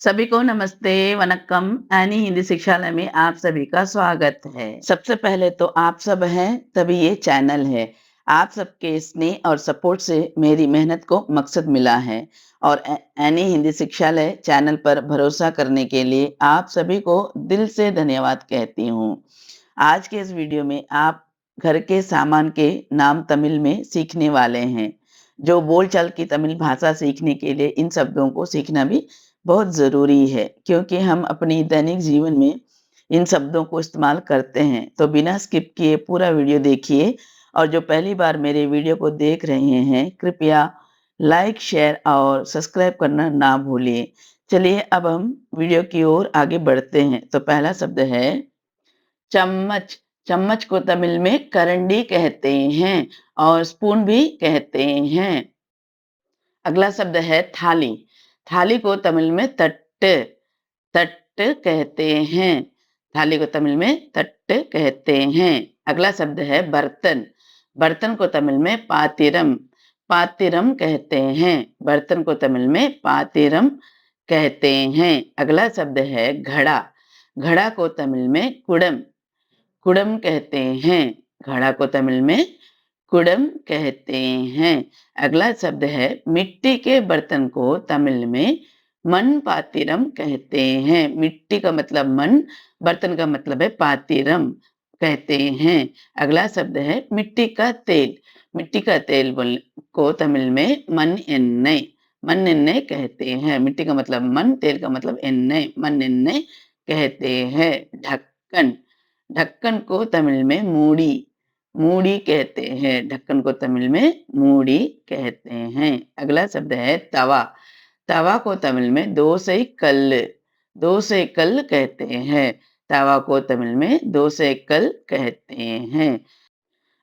सभी को नमस्ते, वनक्कम। एनी हिंदी शिक्षालय में आप सभी का स्वागत है। सबसे पहले तो आप सब हैं, तभी ये चैनल है। आप सबके स्नेह और सपोर्ट से मेरी मेहनत को मकसद मिला है और एनी हिंदी शिक्षालय चैनल पर भरोसा करने के लिए आप सभी को दिल से धन्यवाद कहती हूँ। आज के इस वीडियो में आप घर के सामान के नाम तमिल में सीखने वाले हैं। जो बोलचाल की तमिल भाषा सीखने के लिए इन शब्दों को सीखना भी बहुत ज़रूरी है, क्योंकि हम अपनी दैनिक जीवन में इन शब्दों को इस्तेमाल करते हैं। तो बिना स्किप किए पूरा वीडियो देखिए और जो पहली बार मेरे वीडियो को देख रहे हैं, कृपया लाइक, शेयर और सब्सक्राइब करना ना भूलिए। चलिए अब हम वीडियो की ओर आगे बढ़ते हैं। तो पहला शब्द है चम्मच। चम्मच को तमिल में करंडी कहते हैं और स्पून भी कहते हैं। अगला शब्द है थाली। थाली को तमिल में तट्ट तट्ट कहते हैं। थाली को तमिल में तट्ट कहते हैं। अगला शब्द है बर्तन। बर्तन को तमिल में पातिरम पातिरम कहते हैं। बर्तन को तमिल में पातिरम कहते हैं। अगला शब्द है घड़ा। घड़ा को तमिल में कुडम कुडम कहते हैं। घड़ा को तमिल में कुडम कहते हैं। अगला शब्द है मिट्टी के बर्तन को तमिल में मन पातिरम कहते हैं। मिट्टी का मतलब मन, बर्तन का मतलब है पातिरम कहते हैं। अगला शब्द है मिट्टी का तेल। मिट्टी का तेल को तमिल में मन एन्नई कहते हैं। मिट्टी का मतलब मन, तेल का मतलब एन्नई, मन एन्नई कहते हैं। ढक्कन। ढक्कन को तमिल में मूड़ी मूड़ी कहते हैं। ढक्कन को तमिल में मूड़ी कहते हैं। अगला शब्द है तवा। तवा को तमिल में दोसे कल कहते हैं। तवा को तमिल में दोसे कल कहते हैं।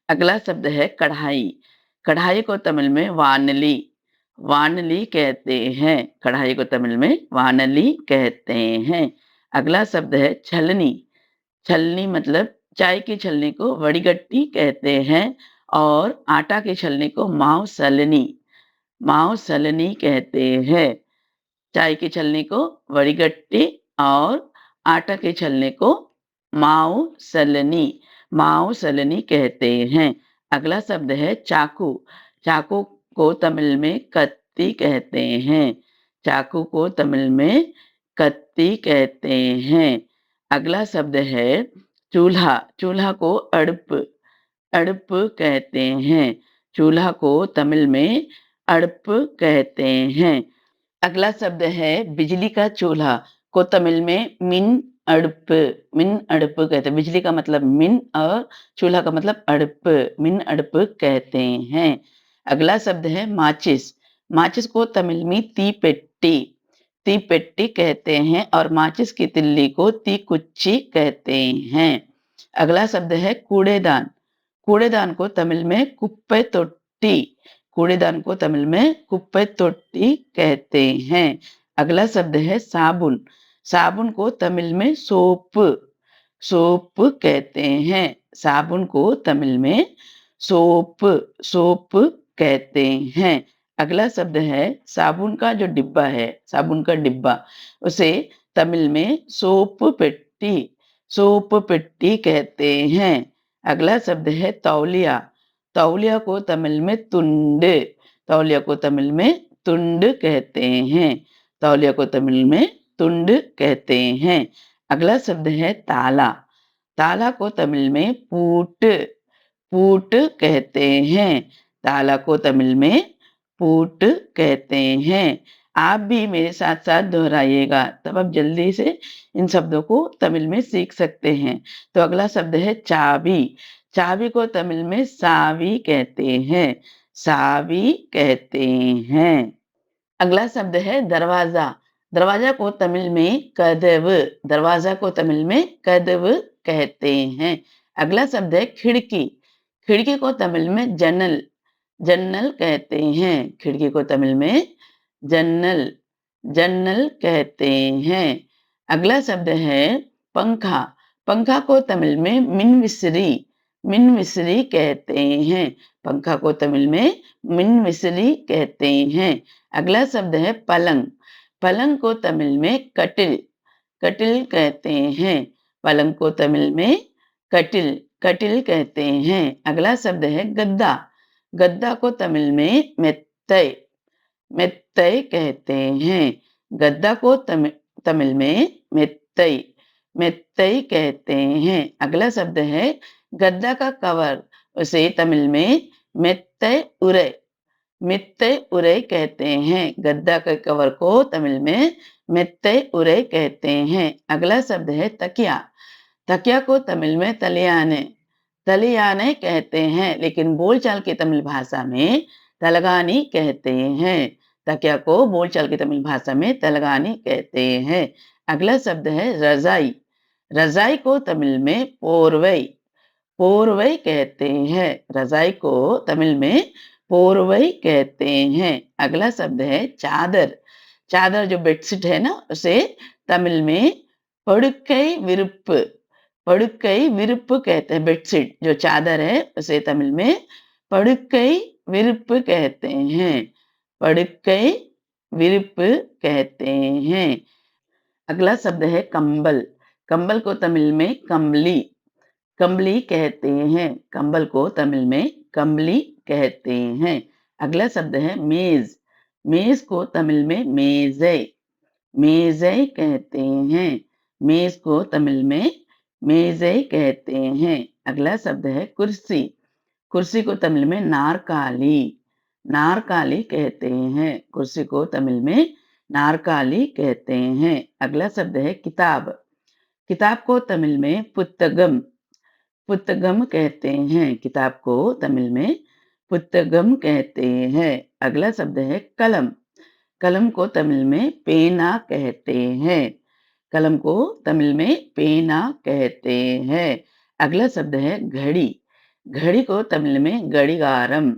अगला शब्द है कढ़ाई। कढ़ाई को तमिल में वानली वानली कहते हैं। कढ़ाई को तमिल में वानली कहते हैं। अगला शब्द है छलनी। छलनी मतलब चाय की छलनी को वड़ीगट्टी कहते हैं और आटा की छलनी को माव सलनी कहते हैं। चाय की छलनी को वड़ीगट्टी और आटा की छलनी को माव सलनी कहते हैं। अगला शब्द है चाकू। चाकू को तमिल में कत्ती कहते हैं। चाकू को तमिल में कत्ती कहते हैं। अगला शब्द है चूल्हा। चूल्हा को अड़प अड़प कहते हैं। चूल्हा को तमिल में अड़प कहते हैं। अगला शब्द है बिजली का चूल्हा को तमिल में मिन अड़प कहते हैं। बिजली का मतलब मिन और चूल्हा का मतलब अड़प, मिन अड़प कहते हैं। अगला शब्द है माचिस। माचिस को तमिल में तीपेट्टी कहते हैं और माचिस की तिल्ली को तीकुच्ची कहते हैं। अगला शब्द है कूड़ेदान। कूड़ेदान को तमिल में कुप्पे तोट्टी कूड़ेदान को तमिल में कुप्पे तोट्टी कहते हैं। अगला शब्द है साबुन। साबुन को तमिल में सोप कहते हैं। साबुन को तमिल में सोप कहते हैं। अगला शब्द है साबुन का जो डिब्बा है, साबुन का डिब्बा, उसे तमिल में सोप पेट्टी कहते हैं। अगला शब्द है तौलिया। तौलिया को तमिल में तौलिया को तमिल में तुंड कहते हैं। तौलिया को तमिल में तुंड कहते हैं। अगला शब्द है ताला। ताला को तमिल में पूट कहते हैं। ताला को तमिल में पूट कहते हैं। आप भी मेरे साथ साथ दोहराइएगा, तब आप जल्दी से इन शब्दों को तमिल में सीख सकते हैं। तो अगला शब्द है चाबी। चाबी को तमिल में सावी कहते हैं। सावी कहते हैं। अगला शब्द है दरवाजा। दरवाजा को तमिल में दरवाजा को तमिल में कदव कहते हैं। अगला शब्द है खिड़की। खिड़की को तमिल में जन्नल कहते हैं। खिड़की को तमिल में जन्नल कहते हैं। अगला शब्द है पंखा। पंखा को तमिल में मिनविसरी कहते हैं। पंखा को तमिल में मिनविसरी कहते हैं। अगला शब्द है पलंग। पलंग को तमिल में कटिल कटिल कहते हैं। पलंग को तमिल में कटिल कटिल कहते हैं। अगला शब्द है गद्दा। गद्दा को तमिल में मेत्तई मेत्तई कहते हैं। गद्दा को तमिल में मेत्तई मेत्तई कहते हैं। अगला शब्द है गद्दा का कवर, उसे तमिल में मेत्तई उरै मेत्तई उरै कहते हैं। गद्दा के कवर को तमिल में मेत्तई उरै कहते हैं। अगला शब्द है तकिया। तकिया को तमिल में तलियाने तलियाने कहते हैं, लेकिन बोलचाल की तमिल भाषा में तलगानी कहते हैं। तकिया को बोलचाल की तमिल भाषा में तलगानी कहते हैं। अगला शब्द है रजाई। रजाई को तमिल में पोरवई पोरवई कहते हैं। रजाई को तमिल में पोरवई कहते हैं। अगला शब्द है चादर। चादर जो बेडशीट है ना, उसे तमिल में पड़ुक्कई विरुप्पु पड़ुक्कई विरुप्पु कहते हैं। बेडशीट जो चादर है उसे तमिल में पड़ुक्कई विरुप्पु कहते हैं। पड़ुक्कई विरुप्पु कहते हैं। अगला शब्द है कंबल। कंबल को तमिल में कंबली कंबली कहते हैं। कंबल को तमिल में कंबली कहते हैं। अगला शब्द है मेज। मेज को तमिल में मेजै मेजै कहते हैं। मेज को तमिल में मेजै कहते हैं। अगला शब्द है कुर्सी। कुर्सी को तमिल में नारकाली नारकाली कहते हैं। कुर्सी को तमिल में नारकाली कहते हैं। अगला शब्द है किताब। किताब को तमिल में पुस्तकम पुस्तकम कहते हैं। किताब को तमिल में पुस्तकम कहते हैं। अगला शब्द है कलम। कलम को तमिल में पेना कहते हैं। कलम को तमिल में पेना कहते हैं। अगला शब्द है घड़ी। घड़ी को तमिल में गडिगारम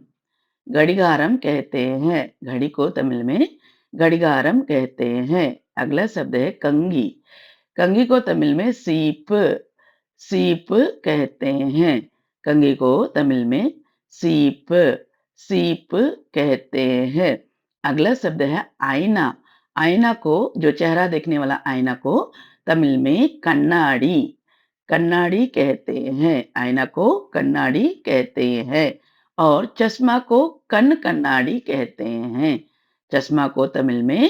गडिगारम कहते हैं। घड़ी को तमिल में गडिगारम कहते हैं। अगला शब्द है कंघी। कंघी को तमिल में सीप सीप कहते हैं। कंघी को तमिल में सीप सीप कहते हैं। अगला शब्द है आईना। आईना को, जो चेहरा देखने वाला आईना को तमिल में कन्नाडी कन्नाडी कहते हैं। आईना को कन्नाडी कहते हैं। और चश्मा को कन्न कन्नाडी कहते हैं। चश्मा को तमिल में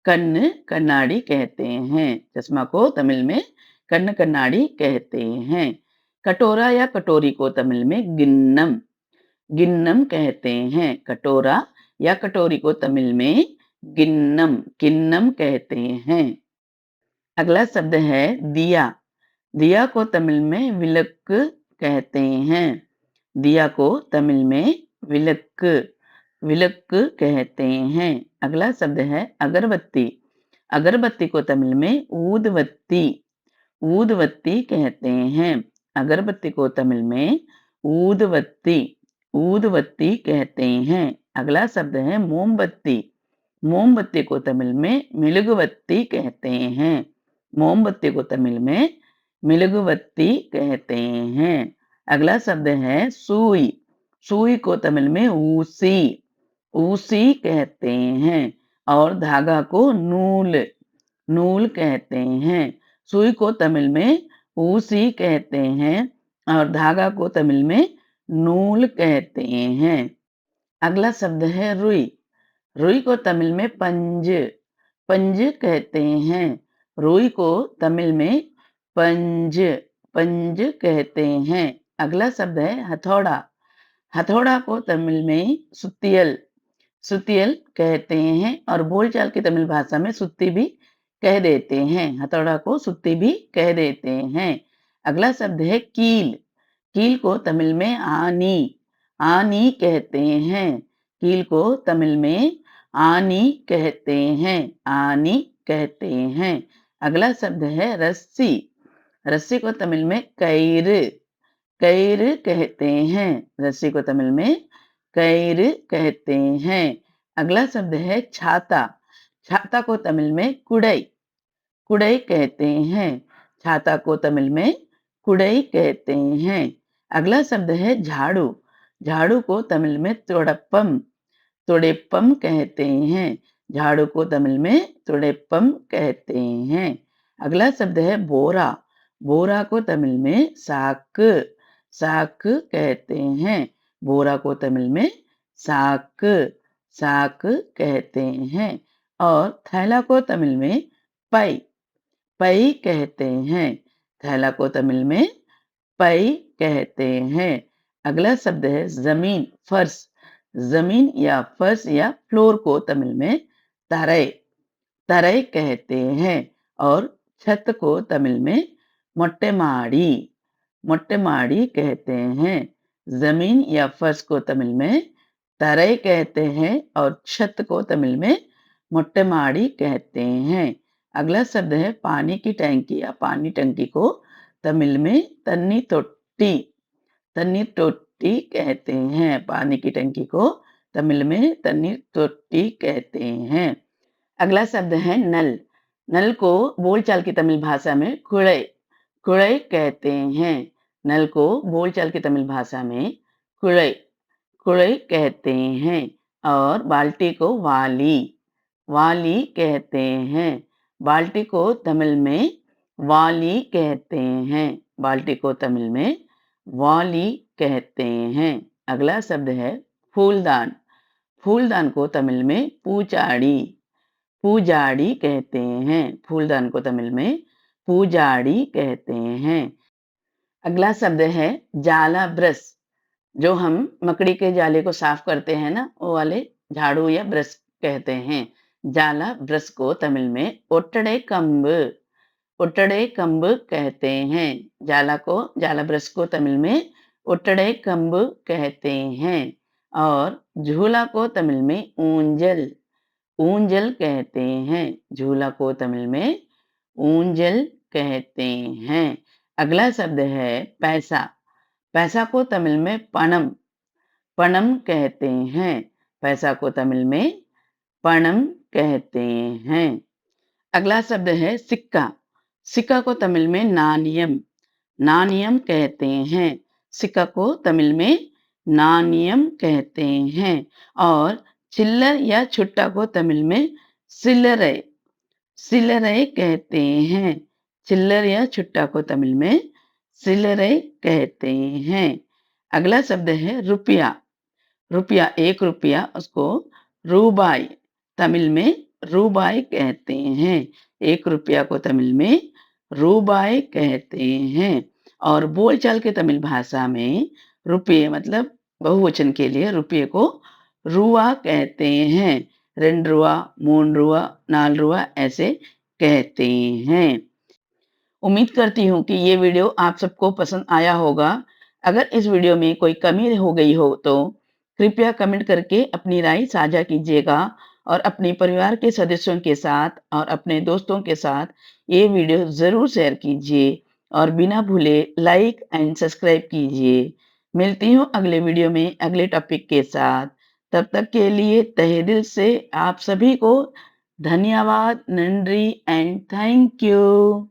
कन्न कन्नाडी कहते हैं। चश्मा को तमिल में कन्न कन्नाडी कहते हैं। कटोरा या कटोरी को तमिल में गिन्नम गिन्नम कहते हैं। कटोरा या कटोरी को तमिल में गिन्नम गिन्नम कहते हैं। अगला शब्द है दिया। दिया को तमिल में विलक्कु कहते हैं। दिया को तमिल में विलक्कु विलक्कु कहते हैं। अगला शब्द है अगरबत्ती। अगरबत्ती को तमिल में ऊदबत्ती ऊदबत्ती कहते हैं। अगरबत्ती को तमिल में ऊदबत्ती ऊदबत्ती कहते हैं। अगला शब्द है मोमबत्ती। मोमबत्ती को तमिल में मिलुगुबत्ती कहते हैं। मोमबत्ती को तमिल में मिलुगुबत्ती कहते हैं। अगला शब्द है सुई। सुई को तमिल में ऊसी ऊसी कहते हैं। और धागा को नूल नूल कहते हैं। सुई को तमिल में ऊसी कहते हैं और धागा को तमिल में नूल कहते हैं। अगला शब्द है रुई। रुई को तमिल में पंज पंज कहते हैं। रुई को तमिल में पंज पंज कहते हैं। अगला शब्द है हथौड़ा। हथौड़ा को तमिल में सुत्तियल सुत्तियल कहते हैं और बोलचाल की तमिल भाषा में सुत्ती भी कह देते हैं। हथौड़ा को सुत्ती भी कह देते हैं। अगला शब्द है कील। कील को तमिल में आनी आनी कहते हैं। कील को तमिल में आनी कहते हैं आनी कहते हैं। अगला शब्द है रस्सी। रस्सी को तमिल में कईर कईर कहते हैं। रस्सी को तमिल में कईर कहते हैं। अगला शब्द है छाता। छाता को तमिल में कुडई कुडई कहते हैं। छाता को तमिल में कुडई कहते हैं। अगला शब्द है झाड़ू। झाड़ू को तमिल में तोड़प्पम तोड़ेप्पम कहते हैं। झाड़ू को तमिल में तुड़ेप्पम कहते हैं। अगला शब्द है बोरा। बोरा को तमिल में साक, साक कहते हैं। बोरा को तमिल में साक, साक कहते हैं। और थैला को तमिल में पै, पै कहते हैं। थैला को तमिल में पै कहते हैं। अगला शब्द है जमीन, फर्श। जमीन या फर्श या फ्लोर को तमिल में तरै, तरै कहते हैं। और छत को तमिल में मोट्टे माड़ी, मोट्टे माड़ी कहते हैं। जमीन या फर्श को तमिल में तरै कहते हैं और छत को तमिल में मोट्टे माड़ी कहते हैं। अगला शब्द है पानी की टैंकी या पानी टंकी को तमिल में तन्नी तोट्टी, तन्नी तोट्टी कहते हैं। पानी की टंकी को तमिल में तन्नी तोट्टी कहते हैं। अगला शब्द है नल। नल को बोलचाल की तमिल भाषा में कुड़ै, कुड़ै कहते हैं। नल को बोलचाल की तमिल भाषा में कुड़ै, कुड़ै कहते हैं। और बाल्टी को वाली, वाली कहते हैं। बाल्टी को तमिल में वाली कहते हैं। बाल्टी को तमिल में वाली कहते हैं। अगला शब्द है फूलदान। फूलदान को तमिल में पूचाड़ी, पूजाड़ी कहते हैं। फूलदान को तमिल में पूजाड़ी कहते हैं। अगला शब्द है जाला ब्रश। जो हम मकड़ी के जाले को साफ करते हैं ना, वो वाले झाड़ू या ब्रश कहते हैं। जाला ब्रश को तमिल में ओटड़े कंब, ओटड़े कंब कहते हैं। जाला को, जाला ब्रश को तमिल में ओटड़े कंब कहते हैं। और झूला को तमिल में ऊंजल, ऊंजल कहते हैं। झूला को तमिल में ऊंजल कहते हैं। अगला शब्द है पैसा। पैसा को तमिल में पणम, पणम कहते हैं। पैसा को तमिल में पणम कहते हैं। अगला शब्द है सिक्का। सिक्का को तमिल में नाणियम, नाणियम कहते हैं। सिक्का को तमिल में नाणियम कहते हैं। और चिल्लर या छुट्टा को तमिल में सिल्लरै, सिल्लरै कहते हैं। चिल्लर या छुट्टा को तमिल में सिल्लरै कहते हैं। अगला शब्द है रुपया। रुपया, एक रुपया, उसको रूबाई, तमिल में रूबाई कहते हैं। एक रुपया को तमिल में रूबाई कहते हैं। और बोलचाल के तमिल भाषा में रुपये मतलब बहुवचन के लिए रुपये को रुआ कहते हैं। 2 रुआ, 3 रुआ, 4 रुआ ऐसे कहते हैं। उम्मीद करती हूँ कि ये वीडियो आप सबको पसंद आया होगा। अगर इस वीडियो में कोई कमी हो गई हो तो कृपया कमेंट करके अपनी राय साझा कीजिएगा और अपने परिवार के सदस्यों के साथ और अपने दोस्तों के साथ ये वीडियो ज़रूर शेयर कीजिए और बिना भूले लाइक एंड सब्सक्राइब कीजिए। मिलती हूँ अगले वीडियो में अगले टॉपिक के साथ। तब तक के लिए तहे दिल से आप सभी को धन्यवाद, नंड्री एंड थैंक यू।